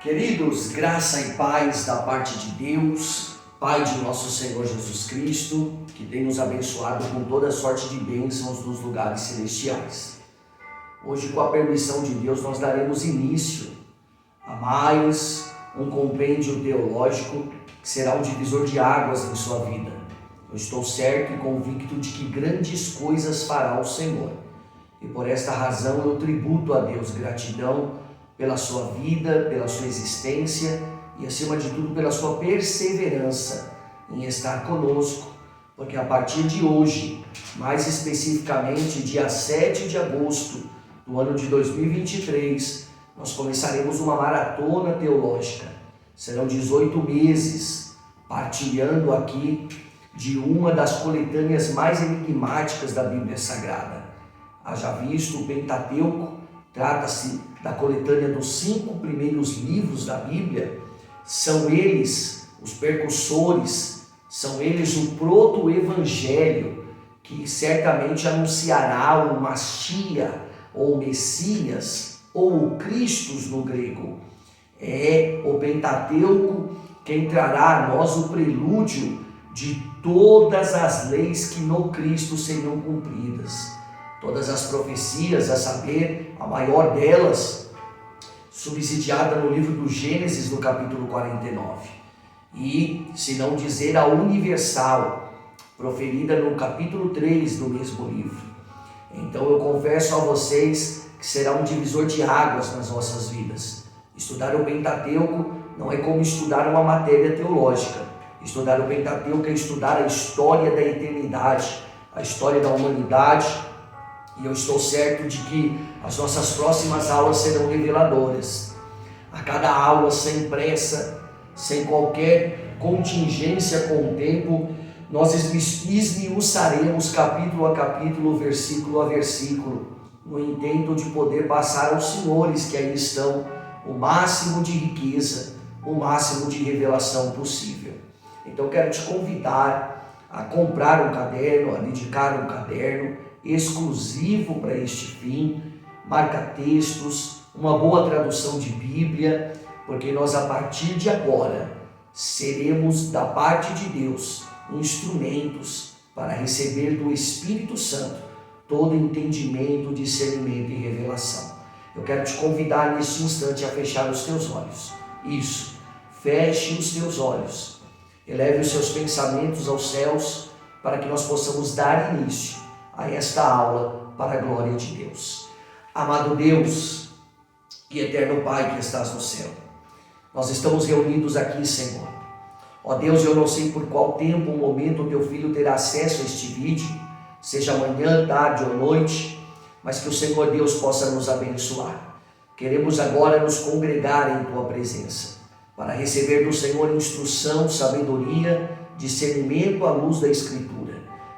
Queridos, graça e paz da parte de Deus, Pai de nosso Senhor Jesus Cristo, que tem nos abençoado com toda sorte de bênçãos nos lugares celestiais. Hoje, com a permissão de Deus, nós daremos início a mais um compêndio teológico que será um divisor de águas em sua vida. Eu estou certo e convicto de que grandes coisas fará o Senhor. E por esta razão eu tributo a Deus gratidão pela sua vida, pela sua existência e, acima de tudo, pela sua perseverança em estar conosco, porque a partir de hoje, mais especificamente dia 7 de agosto do ano de 2023, nós começaremos uma maratona teológica. Serão 18 meses partilhando aqui de uma das coletâneas mais enigmáticas da Bíblia Sagrada. Haja visto, o Pentateuco trata-se da coletânea dos 5 primeiros livros da Bíblia. São eles os percussores, são eles o proto-evangelho que certamente anunciará o Machia, ou Messias, ou o Christus no grego. É o Pentateuco quem trará a nós o prelúdio de todas as leis que no Cristo seriam cumpridas. Todas as profecias, a saber, a maior delas, subsidiada no livro do Gênesis, no capítulo 49. E, se não dizer a universal, proferida no capítulo 3 do mesmo livro. Então eu confesso a vocês que será um divisor de águas nas nossas vidas. Estudar o Pentateuco não é como estudar uma matéria teológica. Estudar o Pentateuco é estudar a história da eternidade, a história da humanidade. E eu estou certo de que as nossas próximas aulas serão reveladoras. A cada aula, sem pressa, sem qualquer contingência com o tempo, nós esmiuçaremos capítulo a capítulo, versículo a versículo, no intento de poder passar aos senhores que aí estão o máximo de riqueza, o máximo de revelação possível. Então quero te convidar a comprar um caderno, a dedicar um caderno exclusivo para este fim, marca-textos, uma boa tradução de Bíblia, porque nós a partir de agora seremos da parte de Deus instrumentos para receber do Espírito Santo todo entendimento, discernimento e revelação. Eu quero te convidar neste instante a fechar os teus olhos. Isso, feche os teus olhos, eleve os seus pensamentos aos céus para que nós possamos dar início a esta aula para a glória de Deus. Amado Deus e eterno Pai que estás no céu, nós estamos reunidos aqui, Senhor. Ó Deus, eu não sei por qual tempo ou momento o teu filho terá acesso a este vídeo, seja amanhã, tarde ou noite, mas que o Senhor Deus possa nos abençoar. Queremos agora nos congregar em tua presença, para receber do Senhor instrução, sabedoria, discernimento à luz da Escritura.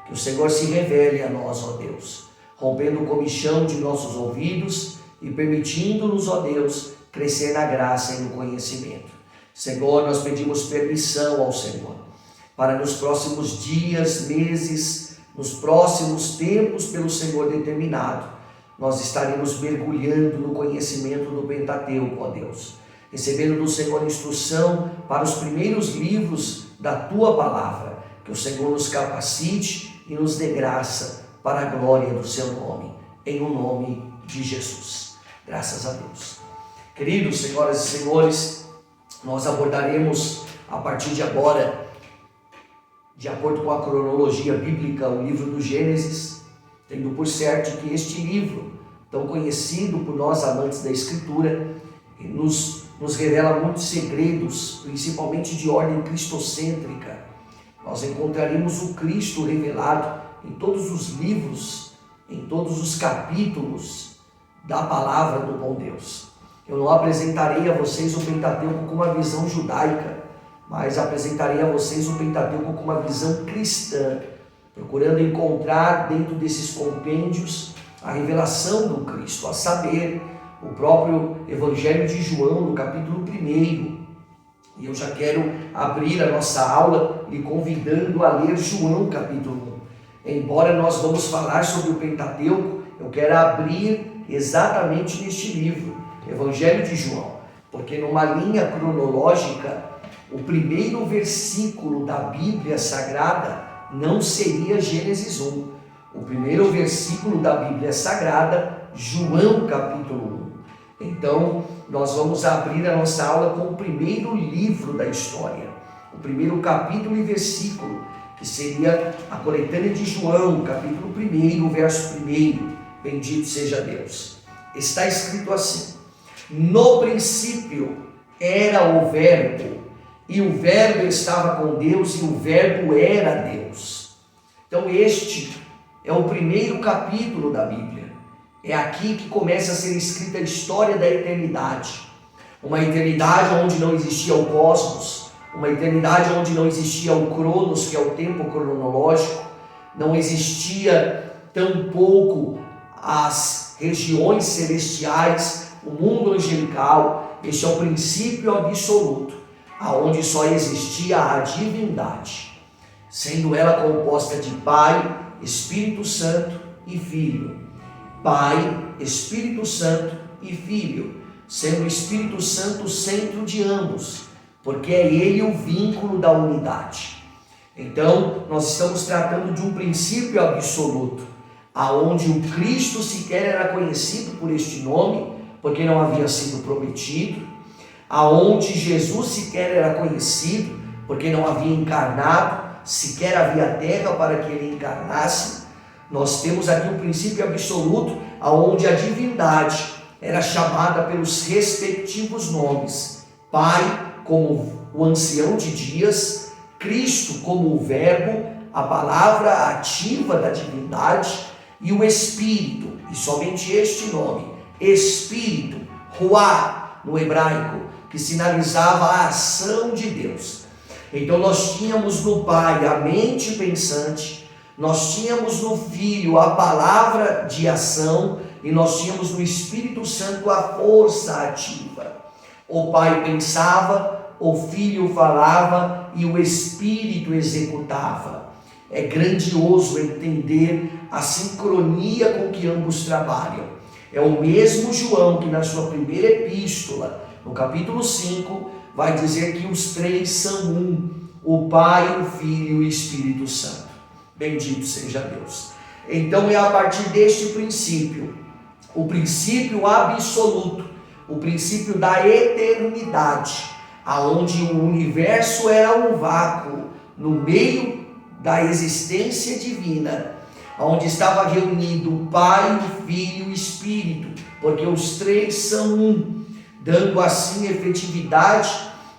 Que o Senhor se revele a nós, ó Deus, rompendo o comichão de nossos ouvidos e permitindo-nos, ó Deus, crescer na graça e no conhecimento. Senhor, nós pedimos permissão ao Senhor, para nos próximos dias, meses, nos próximos tempos pelo Senhor determinado, nós estaremos mergulhando no conhecimento do Pentateuco, ó Deus, recebendo do Senhor instrução para os primeiros livros da Tua Palavra. Que o Senhor nos capacite e nos dê graça para a glória do Seu nome, em o nome de Jesus. Graças a Deus. Queridos, senhoras e senhores, nós abordaremos a partir de agora, de acordo com a cronologia bíblica, o livro do Gênesis, tendo por certo que este livro, tão conhecido por nós amantes da Escritura, nos revela muitos segredos, principalmente de ordem cristocêntrica. Nós encontraremos o Cristo revelado em todos os livros, em todos os capítulos da palavra do bom Deus. Eu não apresentarei a vocês o Pentateuco com uma visão judaica, mas apresentarei a vocês o Pentateuco com uma visão cristã, procurando encontrar dentro desses compêndios a revelação do Cristo, a saber, o próprio Evangelho de João, no capítulo 1. E eu já quero abrir a nossa aula lhe convidando a ler João capítulo 1. Embora nós vamos falar sobre o Pentateuco, eu quero abrir exatamente neste livro, Evangelho de João. porque numa linha cronológica, o primeiro versículo da Bíblia Sagrada não seria Gênesis 1. O primeiro versículo da Bíblia Sagrada, João capítulo 1. Então, nós vamos abrir a nossa aula com o primeiro livro da história, o primeiro capítulo e versículo, que seria a coletânea de João, capítulo 1, verso 1. Bendito seja Deus. Está escrito assim: no princípio era o Verbo, e o Verbo estava com Deus, e o Verbo era Deus. Então este é o primeiro capítulo da Bíblia. É aqui que começa a ser escrita a história da eternidade. Uma eternidade onde não existia o cosmos, uma eternidade onde não existia o Cronos, que é o tempo cronológico, não existia tampouco as regiões celestiais, o mundo angelical. Este é o princípio absoluto, aonde só existia a divindade, sendo ela composta de Pai, Espírito Santo e Filho. Pai, Espírito Santo e Filho, sendo o Espírito Santo o centro de ambos, porque é ele o vínculo da unidade. Então, nós estamos tratando de um princípio absoluto, aonde o Cristo sequer era conhecido por este nome, porque não havia sido prometido, aonde Jesus sequer era conhecido, porque não havia encarnado, sequer havia terra para que ele encarnasse. Nós temos aqui um princípio absoluto, aonde a divindade era chamada pelos respectivos nomes: Pai como o ancião de dias, Cristo como o Verbo, a palavra ativa da divindade, e o Espírito, e somente este nome, Espírito, Ruá, no hebraico, que sinalizava a ação de Deus. Então nós tínhamos no Pai a mente pensante, nós tínhamos no Filho a palavra de ação, e nós tínhamos no Espírito Santo a força ativa. O Pai pensava, o Filho falava e o Espírito executava. É grandioso entender a sincronia com que ambos trabalham. É o mesmo João que na sua primeira epístola, no capítulo 5, vai dizer que os três são um: o Pai, o Filho e o Espírito Santo. Bendito seja Deus. Então é a partir deste princípio, o princípio absoluto, o princípio da eternidade, aonde o universo era um vácuo no meio da existência divina, onde estava reunido o Pai, o Filho e o Espírito, porque os três são um, dando assim efetividade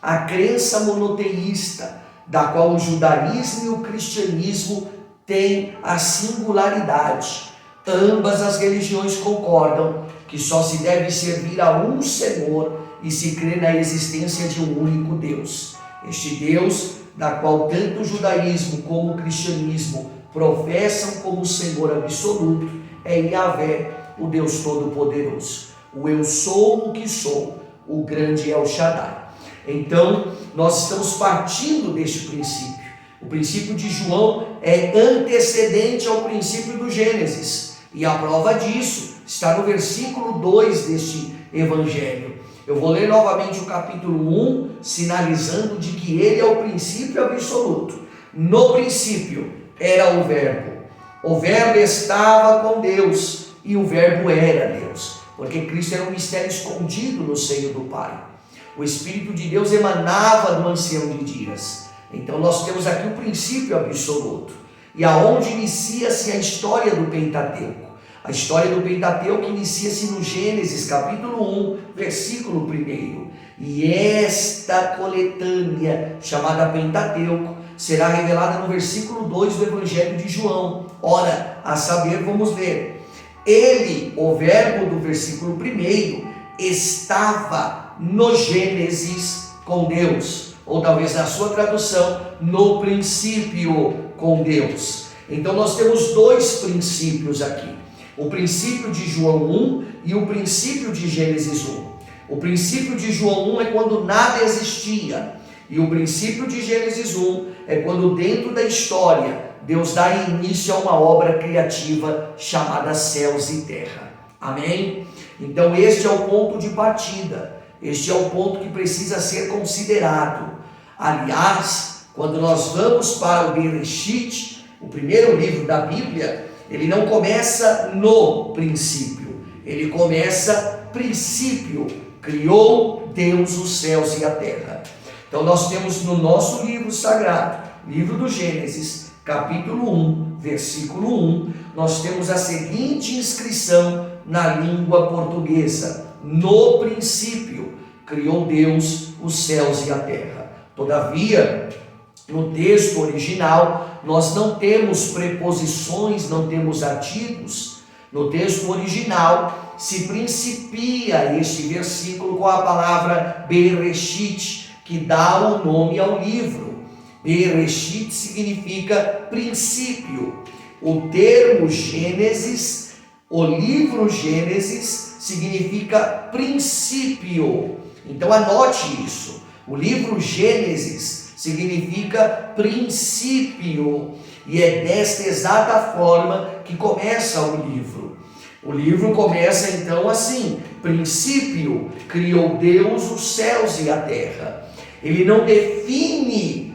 à crença monoteísta, da qual o judaísmo e o cristianismo têm a singularidade. Ambas as religiões concordam que só se deve servir a um Senhor e se crê na existência de um único Deus. Este Deus, da qual tanto o judaísmo como o cristianismo professam como Senhor absoluto, é Yahvé, o Deus Todo-Poderoso. O eu sou o que sou, o grande El Shaddai. Então, nós estamos partindo deste princípio. O princípio de João é antecedente ao princípio do Gênesis. E a prova disso está no versículo 2 deste evangelho. Eu vou ler novamente o capítulo 1, sinalizando de que ele é o princípio absoluto. No princípio era o Verbo estava com Deus, e o Verbo era Deus, porque Cristo era um mistério escondido no seio do Pai. O Espírito de Deus emanava do ancião de dias. Então nós temos aqui o princípio absoluto, e aonde inicia-se a história do Pentateuco. A história do Pentateuco inicia-se no Gênesis, capítulo 1, versículo 1. E esta coletânea, chamada Pentateuco, será revelada no versículo 2 do Evangelho de João. Ora, a saber, vamos ver. Ele, o Verbo do versículo 1, estava no Gênesis com Deus. Ou talvez na sua tradução, no princípio com Deus. Então nós temos dois princípios aqui. O princípio de João 1 e o princípio de Gênesis 1. O princípio de João 1 é quando nada existia. E o princípio de Gênesis 1 é quando dentro da história Deus dá início a uma obra criativa chamada céus e terra. Amém? Então este é o ponto de partida. Este é o ponto que precisa ser considerado. Aliás, quando nós vamos para o Bereshit, o primeiro livro da Bíblia, ele não começa no princípio, ele começa princípio. Criou Deus os céus e a terra. Então nós temos no nosso livro sagrado, livro do Gênesis, capítulo 1, versículo 1, nós temos a seguinte inscrição na língua portuguesa: no princípio criou Deus os céus e a terra. Todavia, no texto original, nós não temos preposições, não temos artigos. No texto original, se principia este versículo com a palavra Bereshit, que dá o nome ao livro. Bereshit significa princípio. O termo Gênesis, o livro Gênesis, significa princípio. Então anote isso. O livro Gênesis significa princípio. E é desta exata forma que começa o livro. O livro começa então assim: princípio, criou Deus os céus e a terra. Ele não define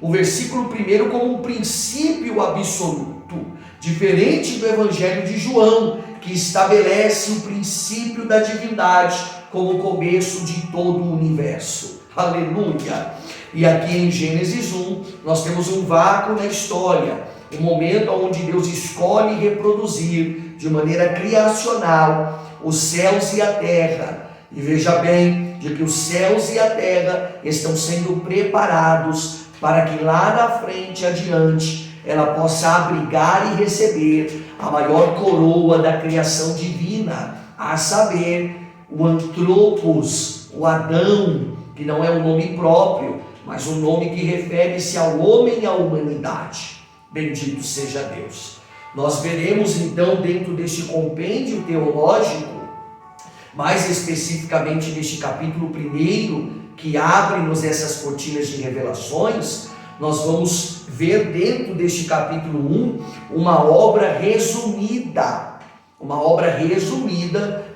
o versículo 1 como um princípio absoluto, diferente do Evangelho de João, que estabelece o princípio da divindade como o começo de todo o universo. Aleluia! E aqui em Gênesis 1, nós temos um vácuo na história, um momento onde Deus escolhe reproduzir de maneira criacional os céus e a terra. E veja bem, de que os céus e a terra estão sendo preparados para que lá na frente, adiante, ela possa abrigar e receber a maior coroa da criação divina, a saber, o Antropos, o Adão, que não é um nome próprio, mas um nome que refere-se ao homem e à humanidade. Bendito seja Deus. Nós veremos então dentro deste compêndio teológico, mais especificamente neste capítulo 1, que abre-nos essas cortinas de revelações, nós vamos ver dentro deste capítulo 1 uma obra resumida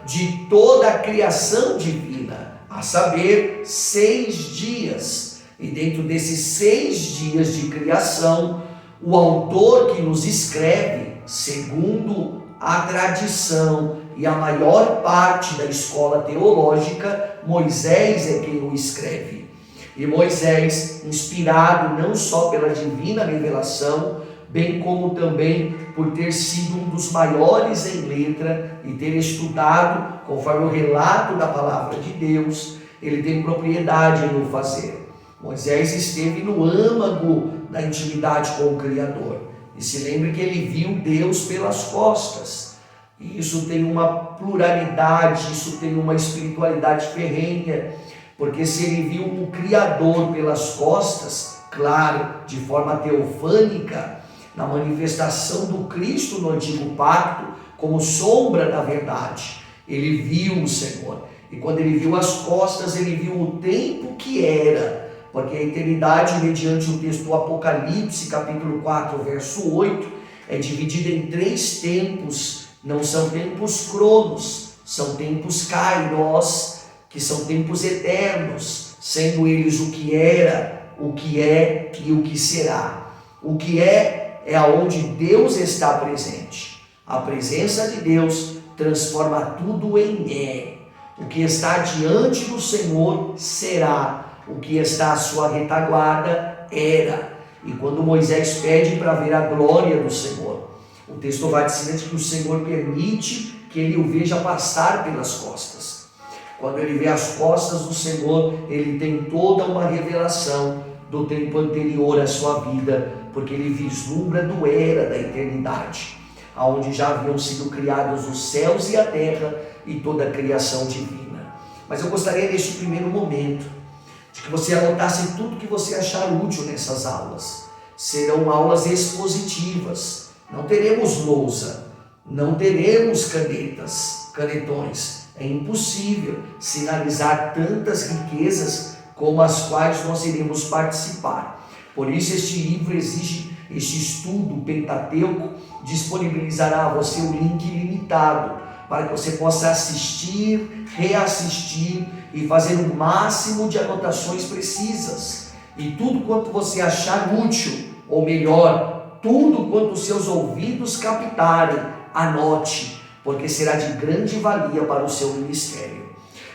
de toda a criação divina, a saber, 6 dias. E dentro desses 6 dias de criação, o autor que nos escreve, segundo a tradição e a maior parte da escola teológica, Moisés é quem o escreve. E Moisés, inspirado não só pela divina revelação, bem como também por ter sido um dos maiores em letra e ter estudado conforme o relato da palavra de Deus, ele tem propriedade em o fazer. Moisés esteve no âmago da intimidade com o Criador. E se lembre que ele viu Deus pelas costas. E isso tem uma pluralidade, isso tem uma espiritualidade ferrenha. Porque se ele viu o Criador pelas costas, claro, de forma teofânica, na manifestação do Cristo no Antigo Pacto, como sombra da verdade, ele viu o Senhor. E quando ele viu as costas, ele viu o tempo que era. Porque a eternidade, mediante o texto do Apocalipse, capítulo 4, verso 8, é dividida em 3 tempos. Não são tempos cronos, são tempos kairos, que são tempos eternos, sendo eles o que era, o que é e o que será. O que é aonde Deus está presente. A presença de Deus transforma tudo em é. O que está diante do Senhor será. O que está à sua retaguarda era. E quando Moisés pede para ver a glória do Senhor, o texto vai dizendo que o Senhor permite que ele o veja passar pelas costas. Quando ele vê as costas do Senhor, ele tem toda uma revelação do tempo anterior à sua vida, porque ele vislumbra do era da eternidade, onde já haviam sido criados os céus e a terra e toda a criação divina. Mas eu gostaria neste primeiro momento de que você anotasse tudo que você achar útil nessas aulas. Serão aulas expositivas, não teremos lousa, não teremos canetões. É impossível sinalizar tantas riquezas como as quais nós iremos participar. Por isso este livro exige, este estudo Pentateuco disponibilizará a você o link ilimitado, para que você possa assistir, reassistir e fazer o máximo de anotações precisas. E tudo quanto você achar útil, ou melhor, tudo quanto os seus ouvidos captarem, anote, porque será de grande valia para o seu ministério.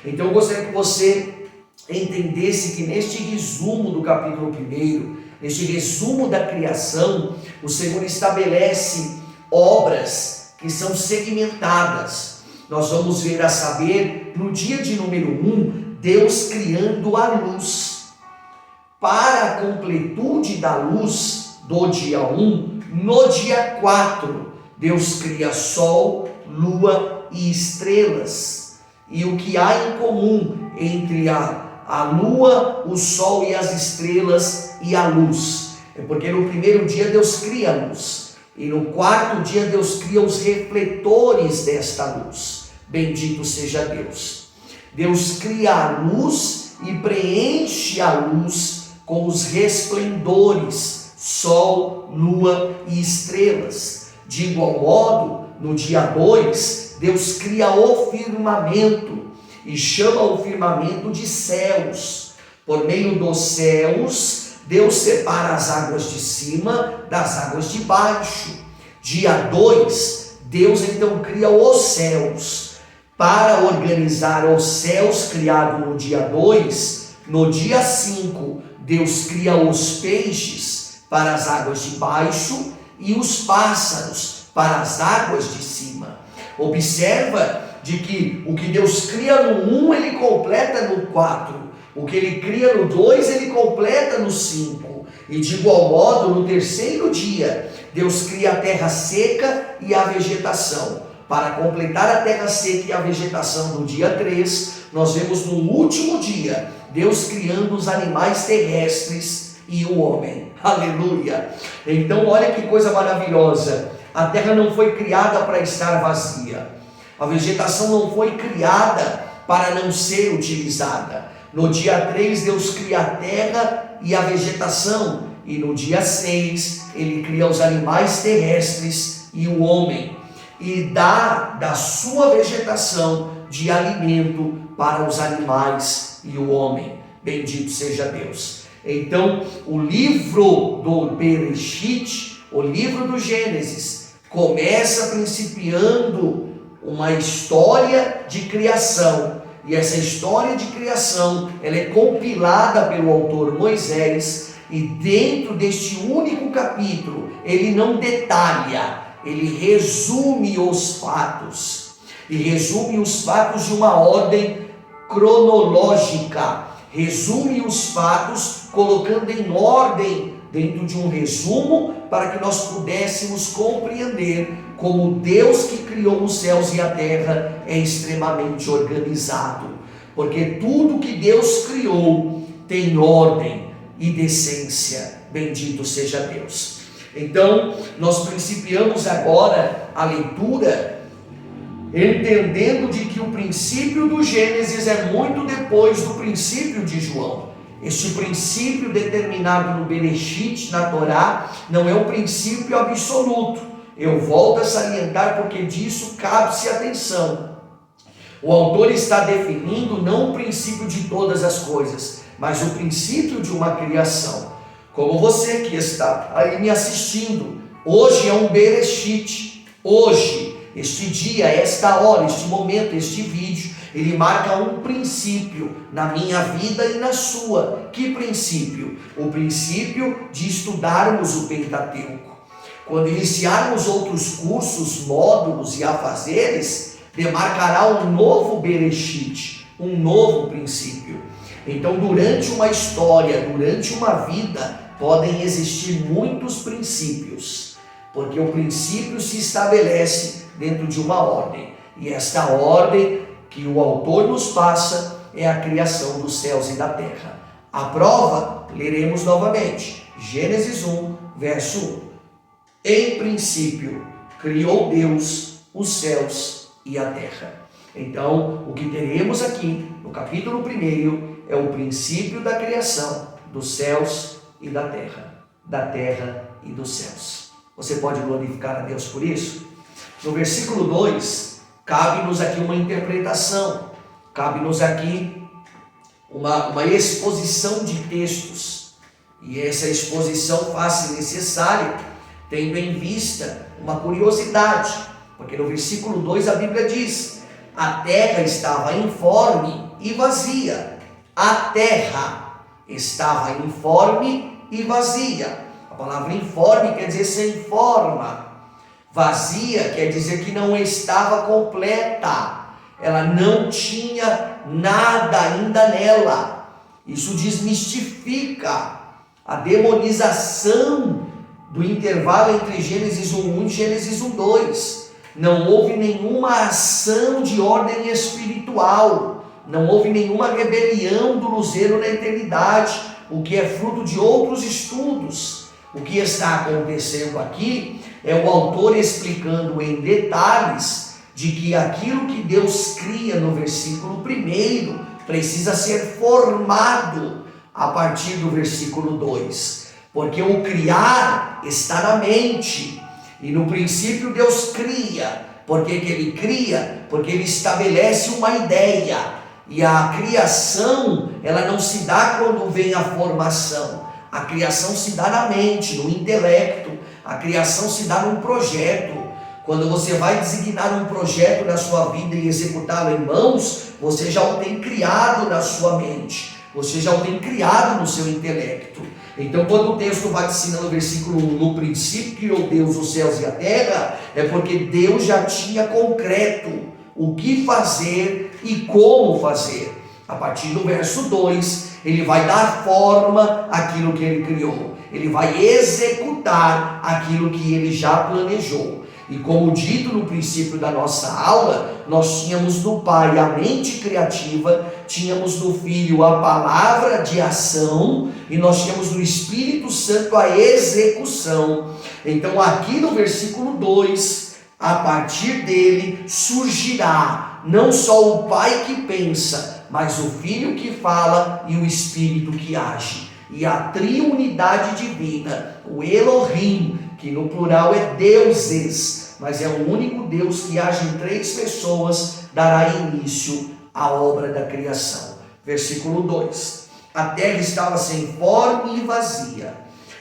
Então eu gostaria que você entendesse que neste resumo do capítulo 1, neste resumo da criação, o Senhor estabelece obras que são segmentadas. Nós vamos ver a saber, no dia de número 1, Deus criando a luz. Para a completude da luz do dia 1, no dia 4, Deus cria sol, lua e estrelas. E o que há em comum entre a lua, o sol e as estrelas e a luz? É porque no primeiro dia Deus cria a luz. E no quarto dia Deus cria os refletores desta luz. Bendito seja Deus. Deus cria a luz e preenche a luz com os resplendores, sol, lua e estrelas. De igual modo, no dia 2, Deus cria o firmamento e chama o firmamento de céus. Por meio dos céus, Deus separa as águas de cima das águas de baixo. Dia 2, Deus então cria os céus. Para organizar os céus criados no dia 2, no dia 5, Deus cria os peixes para as águas de baixo e os pássaros para as águas de cima. Observa de que o que Deus cria no 1, ele completa no 4. O que ele cria no 2, ele completa no 5. E de igual modo, no terceiro dia, Deus cria a terra seca e a vegetação. Para completar a terra seca e a vegetação no dia 3, nós vemos no último dia, Deus criando os animais terrestres e o homem. Aleluia! Então olha que coisa maravilhosa. A terra não foi criada para estar vazia. A vegetação não foi criada para não ser utilizada. No dia 3 Deus cria a terra e a vegetação. E no dia 6 ele cria os animais terrestres e o homem. E dá da sua vegetação de alimento para os animais e o homem. Bendito seja Deus. Então, o livro do Bereshit, o livro do Gênesis, começa principiando uma história de criação. E essa história de criação, ela é compilada pelo autor Moisés, e dentro deste único capítulo, ele não detalha, ele resume os fatos. E resume os fatos de uma ordem cronológica. Resume os fatos colocando em ordem dentro de um resumo para que nós pudéssemos compreender como Deus que criou os céus e a terra é extremamente organizado. Porque tudo que Deus criou tem ordem e decência. Bendito seja Deus. Então, nós principiamos agora a leitura entendendo de que o princípio do Gênesis é muito depois do princípio de João. Este princípio determinado no Bereshit, na Torá, não é um princípio absoluto. Eu volto a salientar porque disso cabe-se atenção. O autor está definindo não o princípio de todas as coisas, mas o princípio de uma criação. Como você que está aí me assistindo, hoje é um Bereshit. Hoje, este dia, esta hora, este momento, este vídeo, ele marca um princípio na minha vida e na sua. Que princípio? O princípio de estudarmos o Pentateuco. Quando iniciarmos outros cursos, módulos e afazeres, demarcará um novo Bereshit, um novo princípio. Então, durante uma história, durante uma vida, podem existir muitos princípios, porque o princípio se estabelece dentro de uma ordem. E esta ordem que o autor nos passa é a criação dos céus e da terra. A prova, leremos novamente. Gênesis 1, verso 1. Em princípio, criou Deus os céus e a terra. Então, o que teremos aqui no capítulo 1 é o princípio da criação dos céus e da terra e dos céus. Você pode glorificar a Deus por isso? No versículo 2, cabe-nos aqui uma interpretação. cabe-nos aqui uma exposição de textos, e essa exposição faz-se necessária, tendo em vista uma curiosidade, porque no versículo 2 a Bíblia diz: a terra estava informe e vazia. A terra estava informe e vazia. A palavra informe quer dizer sem forma. Vazia quer dizer que não estava completa. Ela não tinha nada ainda nela. Isso desmistifica a demonização do intervalo entre Gênesis 1:1 e Gênesis 1:2. Não houve nenhuma ação de ordem espiritual. Não houve nenhuma rebelião do luzeiro na eternidade, o que é fruto de outros estudos. O que está acontecendo aqui é o autor explicando em detalhes de que aquilo que Deus cria no versículo 1 precisa ser formado a partir do versículo 2. Porque o criar está na mente. E no princípio Deus cria. Por que que Ele cria? Porque Ele estabelece uma ideia. E a criação, ela não se dá quando vem a formação. A criação se dá na mente, no intelecto. A criação se dá num projeto. Quando você vai designar um projeto na sua vida e executá-lo em mãos, você já o tem criado na sua mente. Você já o tem criado no seu intelecto. Então, quando o texto vai ensinando no versículo 1, no princípio criou Deus os céus e a terra, é porque Deus já tinha concreto o que fazer e como fazer. A partir do verso 2, ele vai dar forma àquilo que ele criou. Ele vai executar aquilo que ele já planejou. E como dito no princípio da nossa aula, nós tínhamos no Pai a mente criativa, tínhamos no Filho a palavra de ação, e nós tínhamos no Espírito Santo a execução. Então aqui no versículo 2, a partir dele surgirá não só o Pai que pensa, mas o Filho que fala e o Espírito que age. E a triunidade divina, o Elohim, que no plural é deuses, mas é o único Deus que age em 3 pessoas, dará início à obra da criação. Versículo 2: a terra estava sem forma e vazia,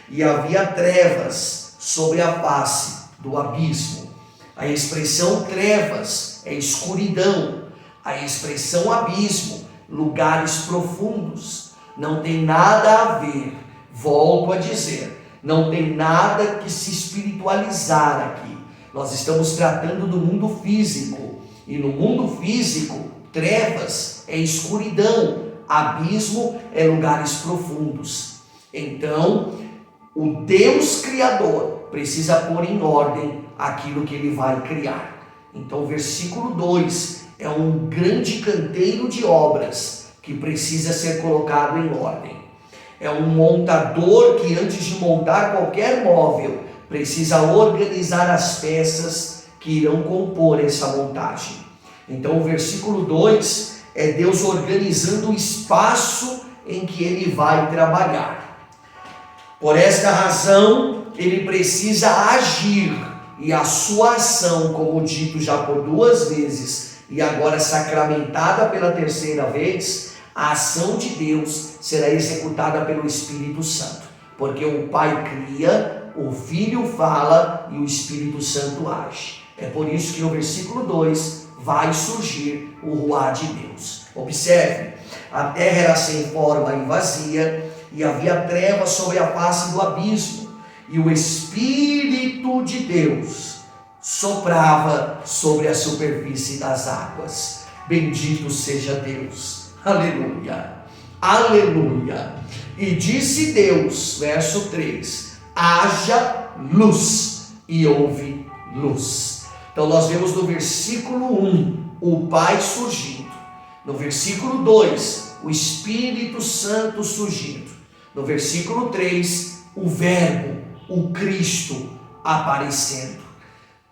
e havia trevas sobre a face do abismo. A expressão trevas é escuridão, a expressão abismo, lugares profundos. Não tem nada a ver, volto a dizer, não tem nada que se espiritualizar aqui. Nós estamos tratando do mundo físico, e no mundo físico, trevas é escuridão, abismo é lugares profundos. Então, o Deus Criador precisa pôr em ordem aquilo que ele vai criar. Então, o versículo 2 é um grande canteiro de obras que precisa ser colocado em ordem. É um montador que, antes de montar qualquer móvel, precisa organizar as peças que irão compor essa montagem. Então o versículo 2 é Deus organizando o espaço em que ele vai trabalhar. Por esta razão, ele precisa agir, e a sua ação, como dito já por 2 vezes, e agora sacramentada pela 3ª vez, a ação de Deus será executada pelo Espírito Santo, porque o Pai cria, o Filho fala e o Espírito Santo age. É por isso que no versículo 2 vai surgir o ruá de Deus. Observe, a terra era sem forma e vazia, e havia trevas sobre a face do abismo, e o Espírito de Deus soprava sobre a superfície das águas. Bendito seja Deus. Aleluia, aleluia. E disse Deus, verso 3, haja luz, e houve luz. Então nós vemos no versículo 1, o Pai surgindo. No versículo 2, o Espírito Santo surgindo. No versículo 3, o Verbo, o Cristo, aparecendo.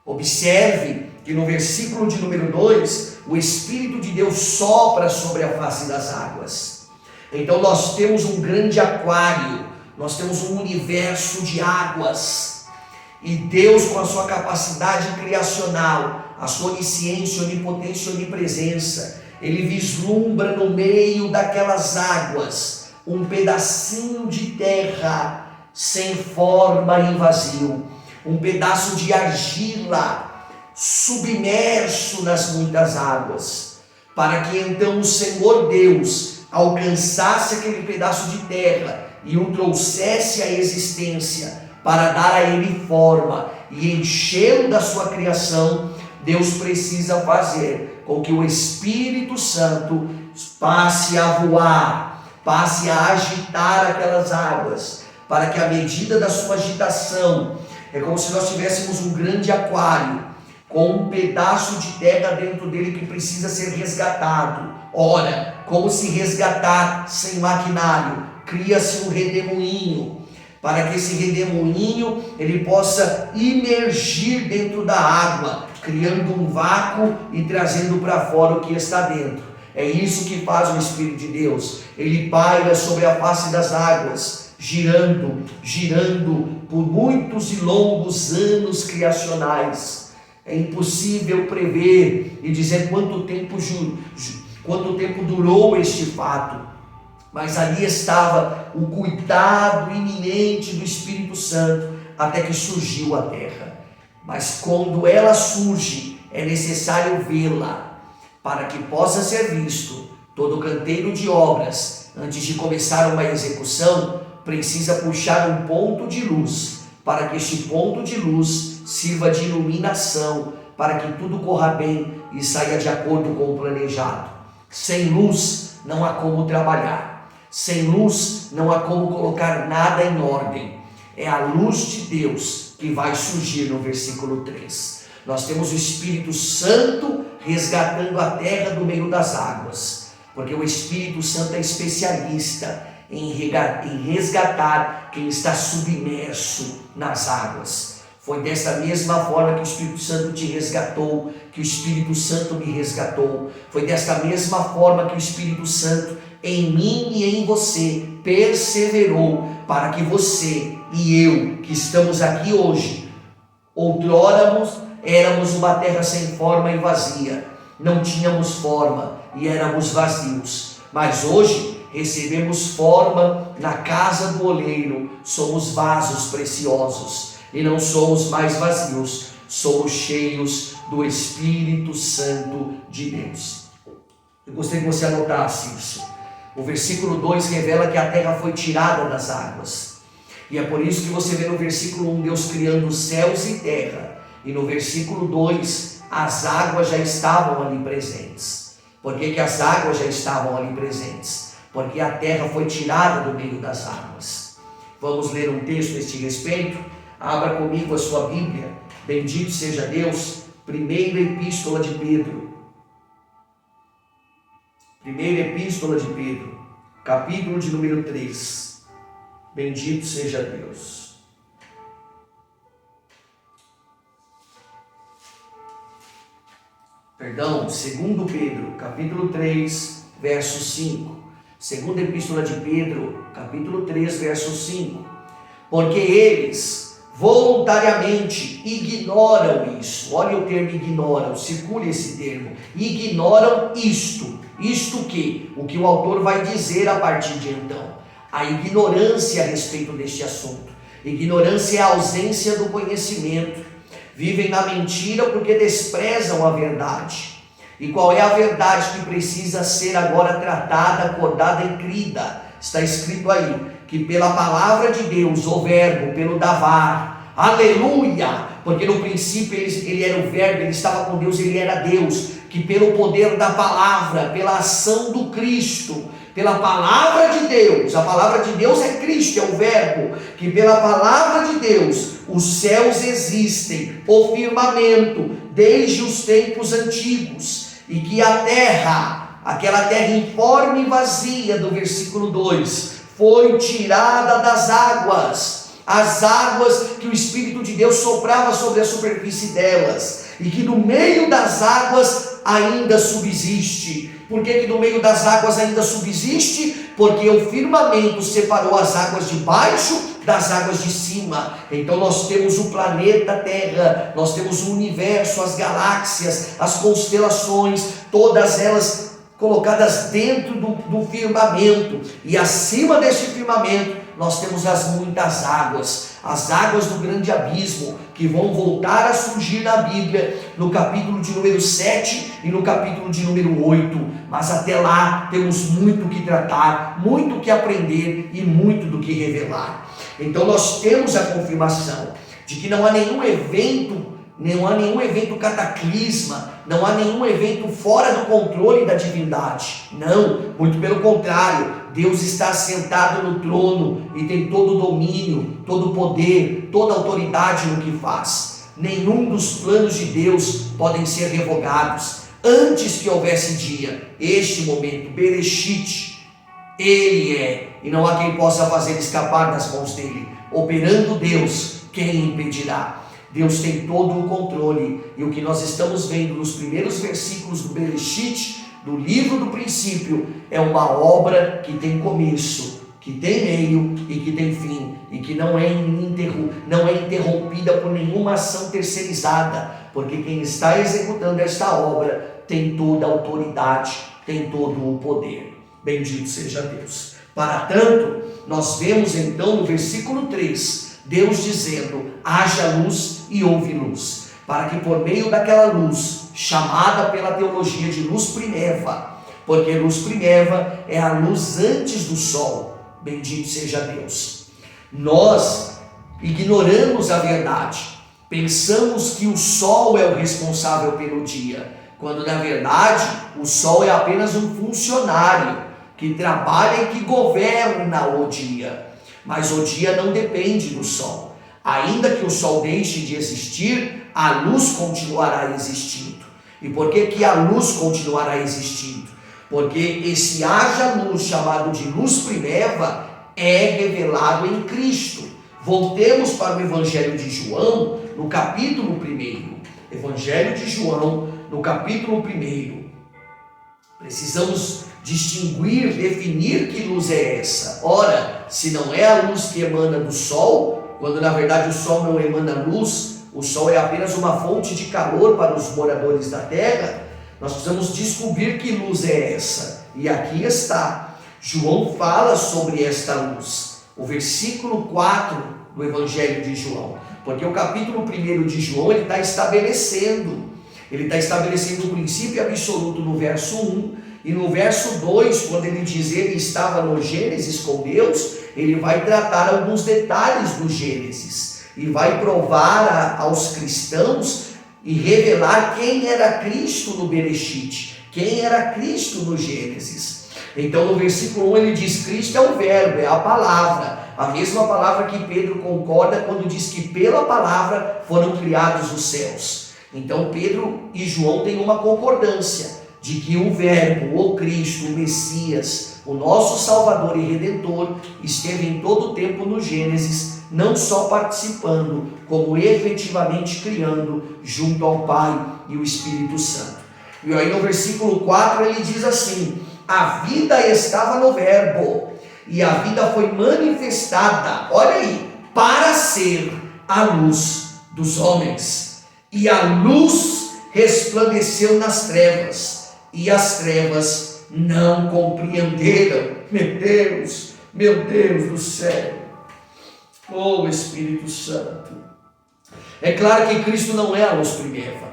Observe que no versículo de número 2, o Espírito de Deus sopra sobre a face das águas. Então nós temos um grande aquário, nós temos um universo de águas, e Deus, com a sua capacidade criacional, a sua onisciência, onipotência e onipresença, ele vislumbra no meio daquelas águas um pedacinho de terra sem forma e vazio, um pedaço de argila submerso nas muitas águas, para que então o Senhor Deus alcançasse aquele pedaço de terra e o trouxesse à existência para dar a ele forma e enchê-lo da sua criação. Deus precisa fazer com que o Espírito Santo passe a voar, passe a agitar aquelas águas, para que à medida da sua agitação, é como se nós tivéssemos um grande aquário com um pedaço de terra dentro dele que precisa ser resgatado. Ora, como se resgatar sem maquinário? Cria-se um redemoinho, para que esse redemoinho ele possa imergir dentro da água, criando um vácuo e trazendo para fora o que está dentro. É isso que faz o Espírito de Deus. Ele paira sobre a face das águas, girando por muitos e longos anos criacionais. É impossível prever e dizer quanto tempo durou este fato, mas ali estava o cuidado iminente do Espírito Santo até que surgiu a terra. Mas quando ela surge, é necessário vê-la para que possa ser visto. Todo canteiro de obras, antes de começar uma execução, precisa puxar um ponto de luz, para que este ponto de luz sirva de iluminação, para que tudo corra bem e saia de acordo com o planejado. Sem luz não há como trabalhar, sem luz não há como colocar nada em ordem. É a luz de Deus que vai surgir no versículo 3. Nós temos o Espírito Santo resgatando a terra do meio das águas, porque o Espírito Santo é especialista em resgatar quem está submerso nas águas. Foi desta mesma forma que o Espírito Santo te resgatou, que o Espírito Santo me resgatou. Foi desta mesma forma que o Espírito Santo em mim e em você perseverou, para que você e eu, que estamos aqui hoje, outrora éramos uma terra sem forma e vazia, não tínhamos forma e éramos vazios, mas hoje recebemos forma na casa do oleiro, somos vasos preciosos e não somos mais vazios, somos cheios do Espírito Santo de Deus. Eu gostaria que você anotasse isso. O versículo 2 revela que a terra foi tirada das águas, e é por isso que você vê no versículo 1 Deus criando céus e terra, e no versículo 2 as águas já estavam ali presentes. Por que as águas já estavam ali presentes? Porque a terra foi tirada do meio das águas. Vamos ler um texto a este respeito? Abra comigo a sua Bíblia. Bendito seja Deus. Primeira Epístola de Pedro. Primeira Epístola de Pedro, capítulo de número 3. Bendito seja Deus. Perdão, 2 Pedro, capítulo 3, verso 5. Segunda Epístola de Pedro, capítulo 3, verso 5. Porque eles voluntariamente ignoram isso. Olha o termo ignoram, circule esse termo. Ignoram isto. Isto que? O que o autor vai dizer a partir de então. A ignorância a respeito deste assunto. Ignorância é a ausência do conhecimento. Vivem na mentira porque desprezam a verdade. E qual é a verdade que precisa ser agora tratada, acordada e crida? Está escrito aí, que pela palavra de Deus, o verbo, pelo davar, aleluia, porque no princípio ele era o verbo, ele estava com Deus, ele era Deus, que pelo poder da palavra, pela ação do Cristo, pela palavra de Deus, a palavra de Deus é Cristo, é o verbo, que pela palavra de Deus, os céus existem, o firmamento, desde os tempos antigos, e que a terra, aquela terra informe e vazia do versículo 2, foi tirada das águas, as águas que o Espírito de Deus soprava sobre a superfície delas, e que no meio das águas ainda subsiste. Por que no meio das águas ainda subsiste? Porque o firmamento separou as águas de baixo das águas de cima. Então nós temos o planeta Terra, nós temos o universo, as galáxias, as constelações, todas elas colocadas dentro do firmamento, e acima deste firmamento nós temos as muitas águas, as águas do grande abismo, que vão voltar a surgir na Bíblia, no capítulo de número 7 e no capítulo de número 8, mas até lá temos muito que tratar, muito que aprender e muito do que revelar. Então nós temos a confirmação de que não há nenhum evento cataclisma, não há nenhum evento fora do controle da divindade. Não, muito pelo contrário, Deus está assentado no trono e tem todo o domínio, todo o poder, toda a autoridade no que faz. Nenhum dos planos de Deus podem ser revogados. Antes que houvesse dia, este momento, Bereshit, Ele é, e não há quem possa fazer escapar das mãos dele. Operando Deus, quem impedirá? Deus tem todo o controle, e o que nós estamos vendo nos primeiros versículos do Bereshit, do livro do princípio, é uma obra que tem começo, que tem meio e que tem fim, e que não é interrompida por nenhuma ação terceirizada, porque quem está executando esta obra tem toda a autoridade, tem todo o poder. Bendito seja Deus. Para tanto, nós vemos então no versículo 3, Deus dizendo: haja luz e houve luz, para que por meio daquela luz, chamada pela teologia de luz primeva, porque luz primeva é a luz antes do sol, bendito seja Deus. Nós ignoramos a verdade, pensamos que o sol é o responsável pelo dia, quando na verdade o sol é apenas um funcionário que trabalha e que governa o dia. Mas o dia não depende do sol. Ainda que o sol deixe de existir, a luz continuará existindo. E por que a luz continuará existindo? Porque esse haja luz, chamado de luz primeva, é revelado em Cristo. Voltemos para o Evangelho de João, no capítulo 1. Evangelho de João, no capítulo 1. Precisamos distinguir, definir que luz é essa. Ora, se não é a luz que emana do sol, quando na verdade o sol não emana luz, o sol é apenas uma fonte de calor para os moradores da terra, nós precisamos descobrir que luz é essa. E aqui está. João fala sobre esta luz. O versículo 4 do Evangelho de João. Porque o capítulo 1 de João, ele está estabelecendo o princípio absoluto no verso 1, e no verso 2, quando ele diz ele estava no Gênesis com Deus, ele vai tratar alguns detalhes do Gênesis, e vai provar aos cristãos e revelar quem era Cristo no Bereshit, quem era Cristo no Gênesis. Então no versículo 1 ele diz: Cristo é o verbo, é a palavra, a mesma palavra que Pedro concorda quando diz que pela palavra foram criados os céus. Então Pedro e João têm uma concordância de que o verbo, o Cristo, o Messias, o nosso Salvador e Redentor, esteve em todo o tempo no Gênesis, não só participando, como efetivamente criando junto ao Pai e o Espírito Santo. E aí no versículo 4 ele diz assim: a vida estava no verbo, e a vida foi manifestada, olha aí, para ser a luz dos homens. E a luz resplandeceu nas trevas, e as trevas não compreenderam. Meu Deus do céu, oh Espírito Santo. É claro que Cristo não é a luz primeva,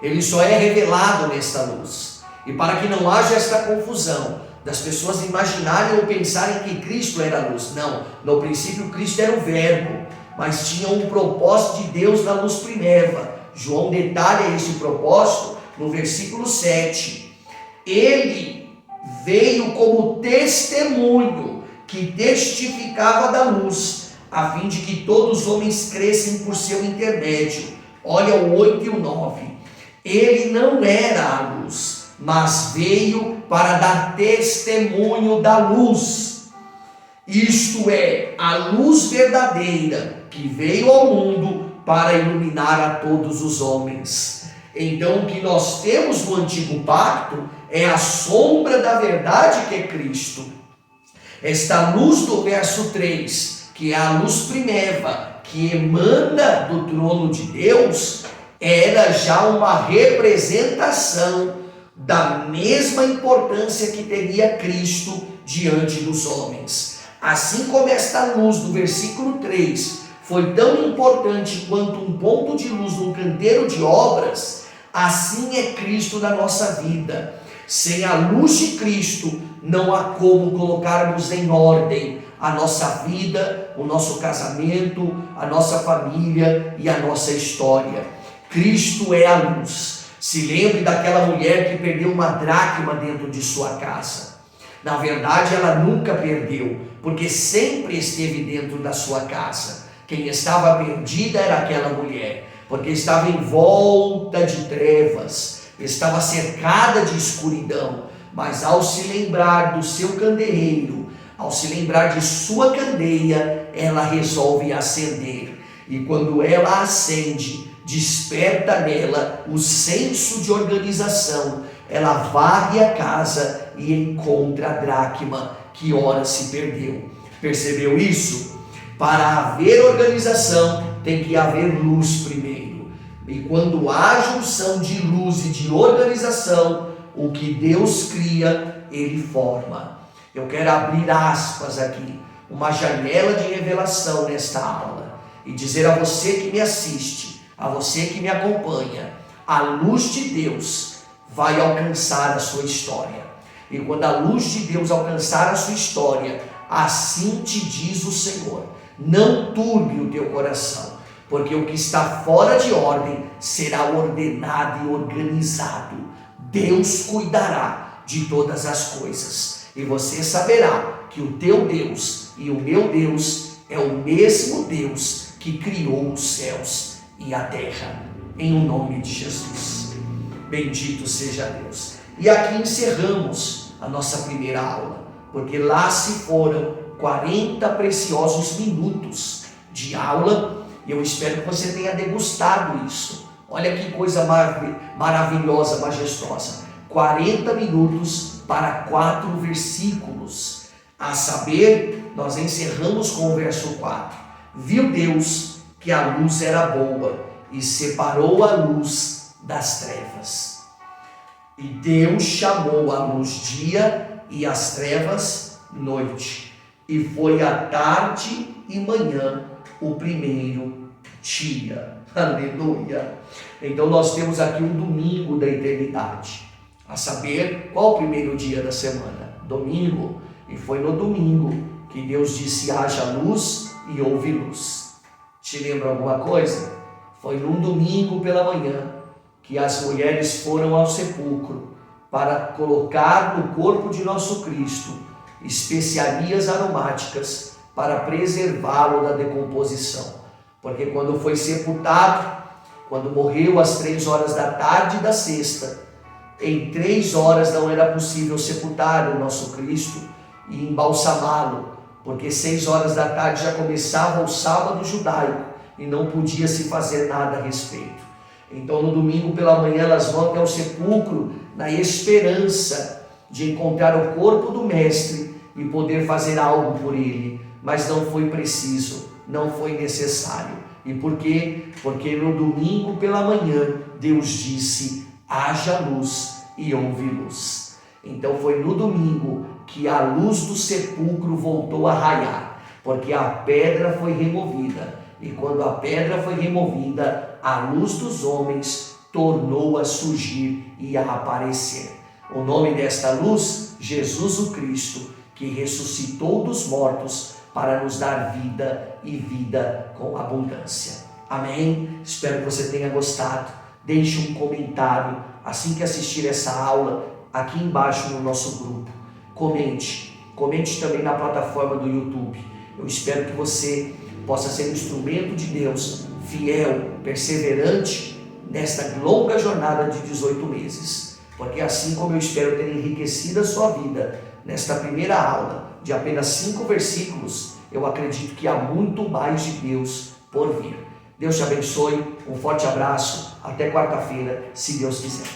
ele só é revelado nesta luz. E para que não haja esta confusão das pessoas imaginarem ou pensarem que Cristo era a luz, não, no princípio Cristo era o verbo, mas tinha um propósito de Deus na luz primeva. João detalha esse propósito no versículo 7. Ele veio como testemunho que testificava da luz, a fim de que todos os homens crescem por seu intermédio. Olha o 8 e o 9. Ele não era a luz, mas veio para dar testemunho da luz. Isto é, a luz verdadeira que veio ao mundo para iluminar a todos os homens. Então o que nós temos no antigo pacto é a sombra da verdade que é Cristo. Esta luz do verso 3, que é a luz primeva, que emana do trono de Deus, era já uma representação da mesma importância que teria Cristo diante dos homens. Assim como esta luz do versículo 3 foi tão importante quanto um ponto de luz num canteiro de obras, assim é Cristo na nossa vida. Sem a luz de Cristo, não há como colocarmos em ordem a nossa vida, o nosso casamento, a nossa família e a nossa história. Cristo é a luz. Se lembre daquela mulher que perdeu uma dracma dentro de sua casa. Na verdade, ela nunca perdeu, porque sempre esteve dentro da sua casa. Quem estava perdida era aquela mulher, porque estava em volta de trevas, estava cercada de escuridão, mas ao se lembrar do seu candeeiro, ao se lembrar de sua candeia, ela resolve acender. E quando ela acende, desperta nela o senso de organização. Ela varre a casa e encontra a dracma que ora se perdeu. Percebeu isso? Para haver organização, tem que haver luz primeiro. E quando há junção de luz e de organização, o que Deus cria, Ele forma. Eu quero abrir aspas aqui, uma janela de revelação nesta aula, e dizer a você que me assiste, a você que me acompanha, a luz de Deus vai alcançar a sua história. E quando a luz de Deus alcançar a sua história, assim te diz o Senhor: não turbe o teu coração, porque o que está fora de ordem será ordenado e organizado. Deus cuidará de todas as coisas, e você saberá que o teu Deus e o meu Deus é o mesmo Deus que criou os céus e a terra, em o nome de Jesus. Bendito seja Deus. E aqui encerramos a nossa primeira aula, porque lá se foram 40 preciosos minutos de aula, e eu espero que você tenha degustado isso. Olha que coisa maravilhosa, majestosa. 40 minutos para 4 versículos. A saber, nós encerramos com o verso 4. Viu Deus que a luz era boa e separou a luz das trevas. E Deus chamou a luz dia e as trevas noite. E foi a tarde e manhã o primeiro dia. Aleluia! Então nós temos aqui um domingo da eternidade. A saber, qual o primeiro dia da semana? Domingo. E foi no domingo que Deus disse: haja luz e houve luz. Te lembra alguma coisa? Foi num domingo pela manhã que as mulheres foram ao sepulcro para colocar no corpo de nosso Cristo especiarias aromáticas para preservá-lo da decomposição. Porque quando foi sepultado, quando morreu às 3 horas da tarde da sexta, em 3 horas não era possível sepultar o nosso Cristo e embalsamá-lo, porque 6 horas da tarde já começava o sábado judaico e não podia se fazer nada a respeito. Então no domingo pela manhã elas vão até o sepulcro na esperança de encontrar o corpo do mestre e poder fazer algo por ele, mas não foi preciso, não foi necessário. E por quê? Porque no domingo pela manhã Deus disse: haja luz e houve luz. Então foi no domingo que a luz do sepulcro voltou a raiar, porque a pedra foi removida. E quando a pedra foi removida, a luz dos homens tornou a surgir e a aparecer. O nome desta luz, Jesus o Cristo, que ressuscitou dos mortos para nos dar vida e vida com abundância. Amém? Espero que você tenha gostado. Deixe um comentário assim que assistir essa aula aqui embaixo no nosso grupo. Comente também na plataforma do YouTube. Eu espero que você possa ser um instrumento de Deus, fiel, perseverante, nesta longa jornada de 18 meses. Porque assim como eu espero ter enriquecido a sua vida nesta primeira aula de apenas 5 versículos, eu acredito que há muito mais de Deus por vir. Deus te abençoe, um forte abraço, até quarta-feira, se Deus quiser.